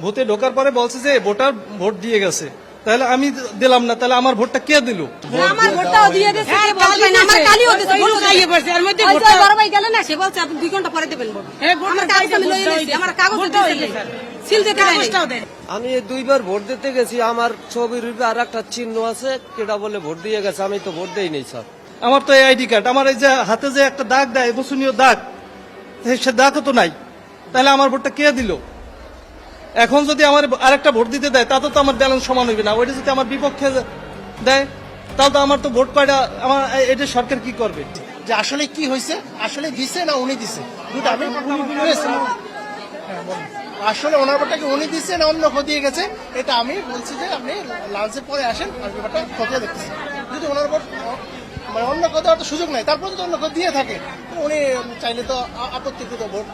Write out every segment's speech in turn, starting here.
ভোটে ঢোকার পরে বলছে যে ভোটার ভোট দিয়ে গেছে, তাহলে আমি দিলাম না, তাহলে আমার ভোটটা কে দিল? আমার ভোটটাও দিয়ে দিয়েছে, কে বলবে না, আমার কালিও দিয়েছে, ভোট খাইয়ে পড়ছে। এর মধ্যে ভোটটা বড় ভাই গেল না, সে বলছে আপনি 2 ঘন্টা পরে দেবেন ভোট। আমার কাগজ আমি লইয়ে নিয়েছি, আমার কাগজ দিয়েছে, সিল দিতে দেয়। আমি 2বার ভোট দিতে গেছি, আমার ছবির উপরে আর একটা চিহ্ন আছে, কেটা বলে ভোট দিয়ে গেছে, আমি তো ভোট দেই নাই স্যার। আমার তো এই আইডি কার্ড, আমার এই যে হাতে যে একটা দাগ দেয় বসনীয় দাগ, সে দাগও তো নাই, তাহলে আমার ভোটটা কে দিল? এখন যদি আমার আরেকটা ভোট দিতে দেয় তাতে তো আমার ব্যালেন্স সমান হইবে না, ওইটা যদি আমার বিপক্ষে দেয় তাহলে তো আমার তো ভোট কয়টা, আমার এটা সরকার কি করবে? যে আসলে কি হয়েছে, আসলে দিছে না উনি দিছে, দুটো আমি আসলে ওনার ব্যাপারটাকে উনি দিচ্ছে না অন্য কেউ দিয়ে গেছে, এটা আমি বলছি যে আপনি লাঞ্চের পরে আসেন, আর ব্যাপারটা খতিয়ে দেখতেছি। যদি ওনার উপর মানে অন্য কেউ দেওয়ার তো সুযোগ নাই, তারপর যদি অন্য কেউ দিয়ে থাকে উনি চাইলে তো আপত্তিকৃত ভোট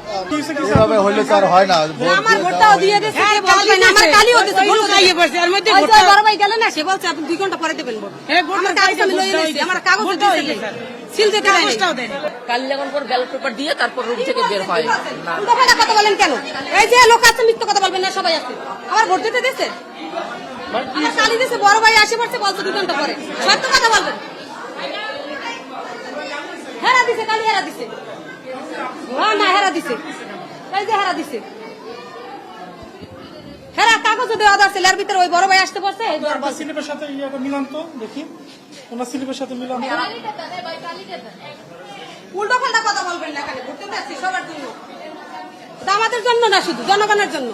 এভাবে হইলে তো আর হয় না। আমার ভোটটাও দিয়ে দিয়েছে, কে বলবে না, আমার কালিও দিয়েছে, ভোট খাইয়ে পড়ছে। এর মধ্যে ভোটটা বড় ভাই গেল না, সে বলছে আপনি 2 ঘন্টা পরে দেবেন ভোট। আমার কাগজ আমি লইয়ে নিয়েছি, আমার কাগজ দিয়েছে, সিল দিতে দেয়। কাল লাগান পর ব্যালট পেপার দিয়ে তারপর রুম থেকে বের হয়। উল্টো পাল্টা কথা বলেন কেন? এই যে লোক আছে মিথ্যা কথা বলবেন না, সবাই আছে। আমার ভোট দিতে দিয়েছে, আমার কালি দিয়েছে, বড় ভাই আসে পড়ছে, বলছে 2 ঘন্টা পরে। সত্য কথা বলবেন। হেরা দিছে, কালি হেরা দিছে, না হেরা দিছে, এই যে হেরা দিছে, হেরা কাগজ দেওয়া আছে, এর ভিতরে ওই বড় ভাই আসতে পারছে। স্লিপের সাথে মিলান তো দেখি, ওনার স্লিপের সাথে মিলান তো। উল্টো পাল্টা কথা বলবেন না, এখানে ভোট দিতে আসছি সবার জন্য, আমাদের জন্য না, শুধু জনগণের জন্য।